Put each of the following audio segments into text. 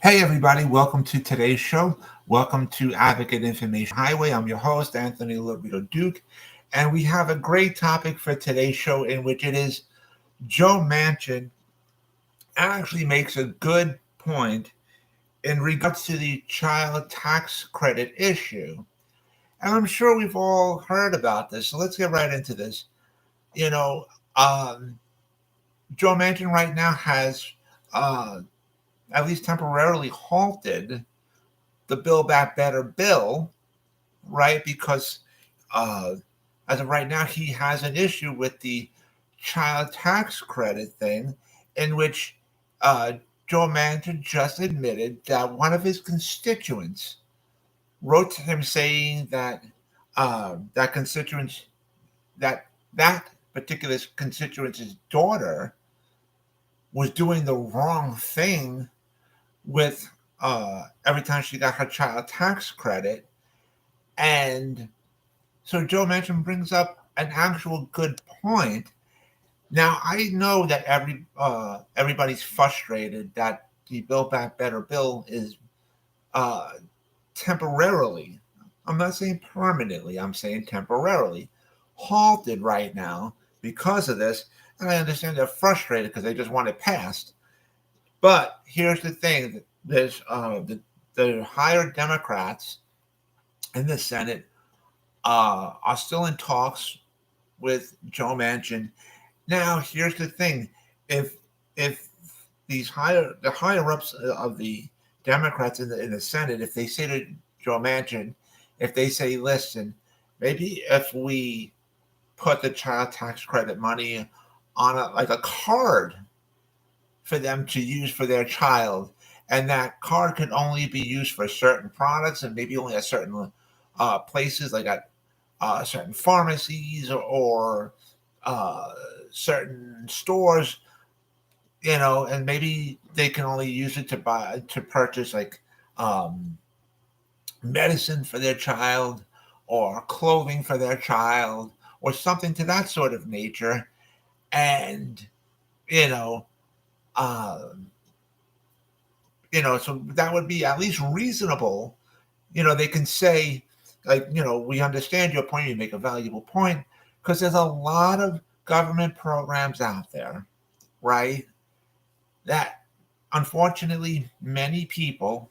Hey, everybody, welcome to today's show. Welcome to Advocate Information Highway. I'm your host, Anthony Lorito-Duke, and we have a great topic for today's show in which it is Joe Manchin actually makes a good point in regards to the child tax credit issue. And I'm sure we've all heard about this, so let's get right into this. You know, um, Joe Manchin right now has, uh, at least temporarily, halted the Build Back Better bill, right? Because uh, as of right now, he has an issue with the child tax credit thing, in which uh, Joe Manchin just admitted that one of his constituents wrote to him saying that that constituents that that particular constituent's daughter was doing the wrong thing with every time she got her child tax credit. And so Joe Manchin brings up an actual good point. Now I know that everybody's frustrated that the Build Back Better bill is uh, temporarily, I'm not saying permanently, I'm saying temporarily, halted right now because of this. And I understand they're frustrated because they just want it passed. But here's the thing: there's the higher Democrats in the Senate are still in talks with Joe Manchin. Now, here's the thing: if if the higher ups of the Democrats in the Senate, if they say to Joe Manchin, if they say, listen, maybe if we put the child tax credit money on like a card for them to use for their child, and that card can only be used for certain products and maybe only at certain places, like at certain pharmacies or uh, certain stores, and maybe they can only use it to purchase like um, medicine for their child or clothing for their child or something to that sort of nature. And you know, um, so that would be at least reasonable. They can say, like, we understand your point. You make a valuable point because there's a lot of government programs out there, right? That unfortunately many people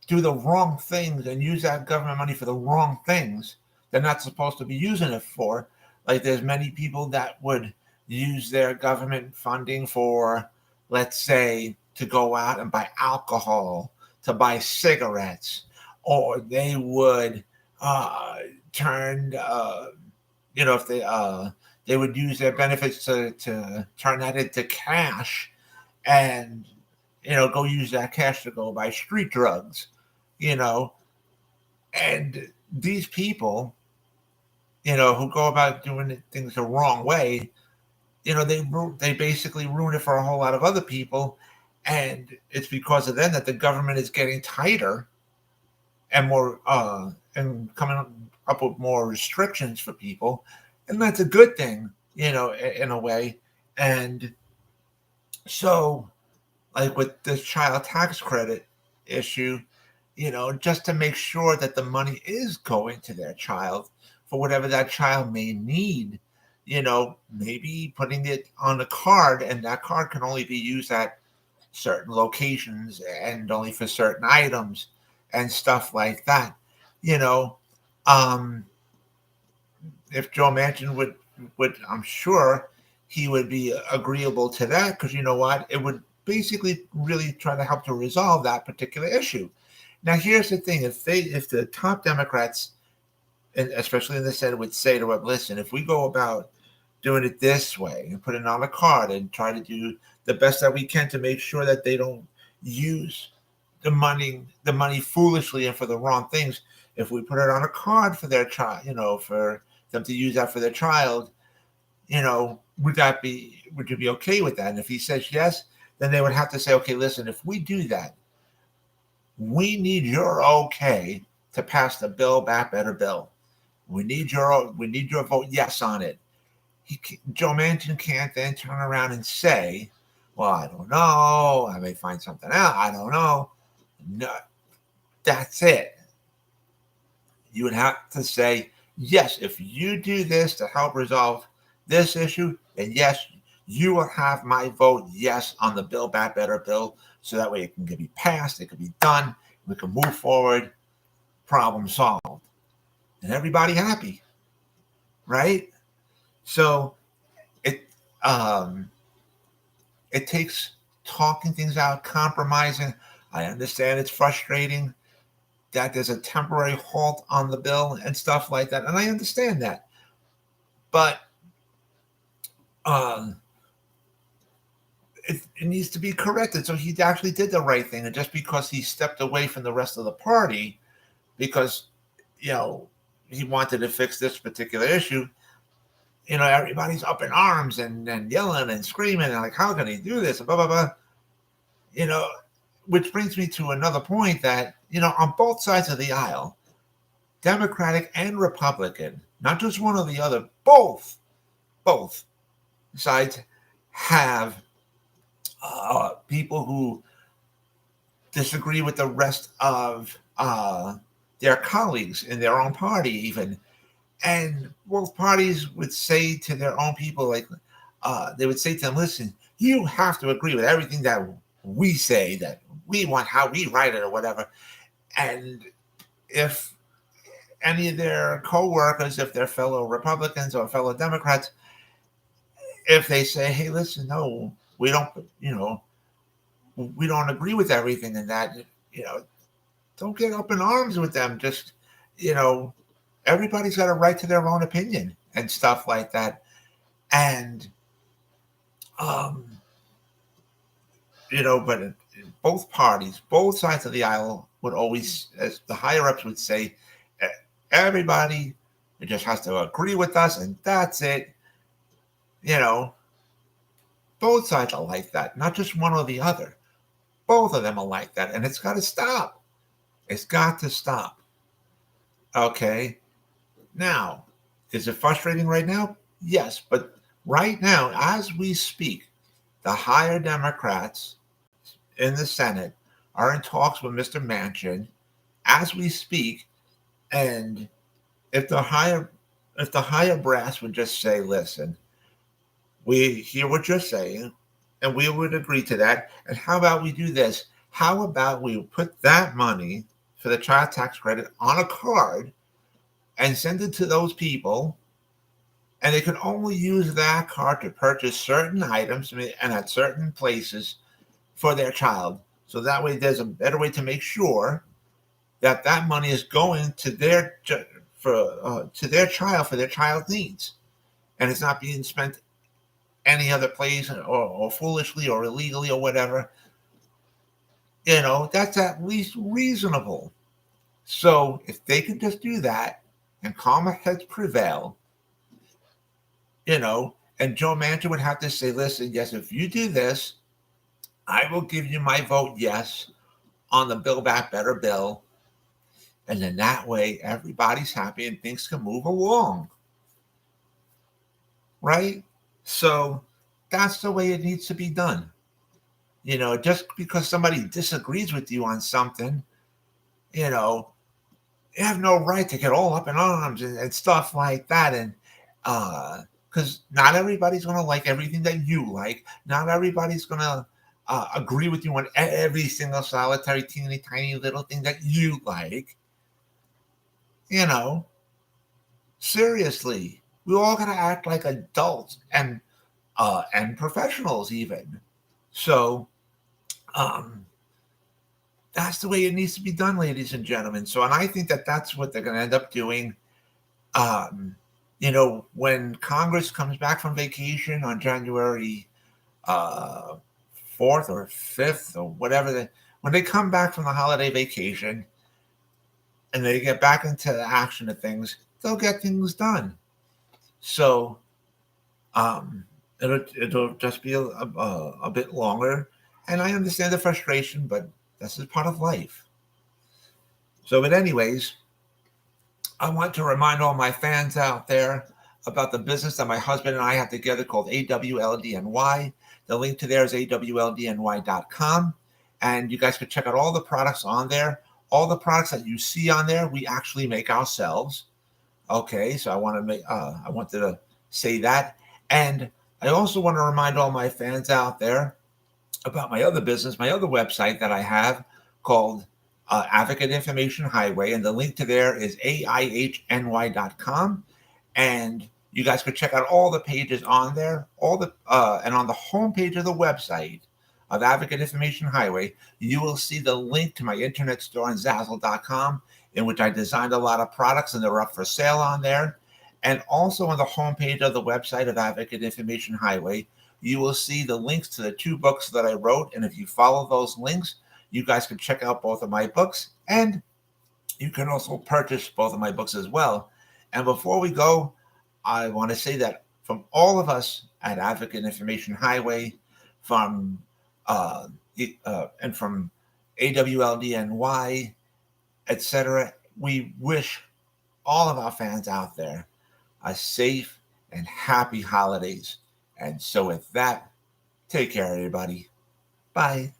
do the wrong things and use that government money for the wrong things they're not supposed to be using it for. Like, there's many people that would use their government funding for, let's say, to go out and buy alcohol, to buy cigarettes, or they would uh, turn, if they would use their benefits to turn that into cash and go use that cash to go buy street drugs, you know, and these people, who go about doing things the wrong way, they basically ruin it for a whole lot of other people, and it's because of them that the government is getting tighter and more and coming up with more restrictions for people, and that's a good thing, in a way. And so, like with this child tax credit issue, just to make sure that the money is going to their child for whatever that child may need, maybe putting it on a card, and that card can only be used at certain locations and only for certain items and stuff like that. You know, um, if Joe Manchin would, I'm sure he would be agreeable to that, because you know what, it would basically really try to help to resolve that particular issue. Now, here's the thing: if the top Democrats, and especially in the Senate, would say to them, "Listen, if we go about doing it this way and put it on a card and try to do the best that we can to make sure that they don't use the money foolishly and for the wrong things. If we put it on a card for their child, for them to use that for their child, would you be okay with that?" And if he says yes, then they would have to say, okay, listen, if we do that, we need your okay to pass the Build Back Better bill. We need your vote yes on it. Joe Manchin can't then turn around and say, well, I don't know. I may find something out. I don't know. No, that's it. You would have to say, yes, if you do this to help resolve this issue, then yes, you will have my vote yes on the Build Back Better bill. So that way it can be passed, it can be done, we can move forward, problem solved. And everybody happy, right? So it it takes talking things out, compromising. I understand it's frustrating that there's a temporary halt on the bill and stuff like that. And I understand that. But um, it needs to be corrected. So he actually did the right thing. And just because he stepped away from the rest of the party, because, he wanted to fix this particular issue, everybody's up in arms and yelling and screaming and like, how can he do this? And blah, blah, blah. Which brings me to another point that, on both sides of the aisle, Democratic and Republican, not just one or the other, both sides have people who disagree with the rest of their colleagues in their own party even. And both parties would say to their own people, like, they would say to them, listen, you have to agree with everything that we say, that we want, how we write it or whatever. And if any of their co-workers, if they're fellow Republicans or fellow Democrats, if they say, hey, listen, no, we don't agree with everything in that, don't get up in arms with them. Just, everybody's got a right to their own opinion and stuff like that. And, but in both parties, both sides of the aisle would always, as the higher ups would say, everybody just has to agree with us and that's it. Both sides are like that, not just one or the other. Both of them are like that. And it's got to stop. It's got to stop. Okay. Now, is it frustrating right now? Yes. But right now, as we speak, the higher Democrats in the Senate are in talks with Mr. Manchin as we speak. And if the higher brass would just say, listen, we hear what you're saying, and we would agree to that. And how about we do this? How about we put that money for the child tax credit on a card and send it to those people, and they can only use that card to purchase certain items and at certain places for their child. So that way there's a better way to make sure that that money is going to their child for their child's needs, and it's not being spent any other place or foolishly or illegally or whatever. That's at least reasonable. So if they can just do that and calmer heads prevail, and Joe Manchin would have to say, listen, yes, if you do this, I will give you my vote yes on the Build Back Better bill. And then that way everybody's happy and things can move along. Right? So that's the way it needs to be done. Just because somebody disagrees with you on something, you have no right to get all up in arms and stuff like that. And because not everybody's going to like everything that you like. Not everybody's going to agree with you on every single solitary, teeny tiny little thing that you like. Seriously, we all got to act like adults and professionals even. So that's the way it needs to be done, ladies and gentlemen. So, and I think that that's what they're going to end up doing. When Congress comes back from vacation on January 4th or 5th or whatever, when they come back from the holiday vacation and they get back into the action of things, they'll get things done. So it'll just be a bit longer. And I understand the frustration, but this is part of life. So, but anyways, I want to remind all my fans out there about the business that my husband and I have together called AWLDNY. The link to there is awldny.com. And you guys can check out all the products on there. All the products that you see on there, we actually make ourselves. Okay, so I wanted to say that. And I also want to remind all my fans out there about my other business, my other website that I have called Advocate Information Highway. And the link to there is AIHNY.com. And you guys could check out all the pages on there, and on the homepage of the website of Advocate Information Highway, you will see the link to my internet store on Zazzle.com, in which I designed a lot of products and they're up for sale on there. And also on the homepage of the website of Advocate Information Highway, you will see the links to the 2 books that I wrote. And if you follow those links, you guys can check out both of my books, and you can also purchase both of my books as well. And before we go, I want to say that from all of us at Advocate Information Highway, and from AWLDNY, etc., we wish all of our fans out there a safe and happy holidays. And so with that, take care, everybody. Bye.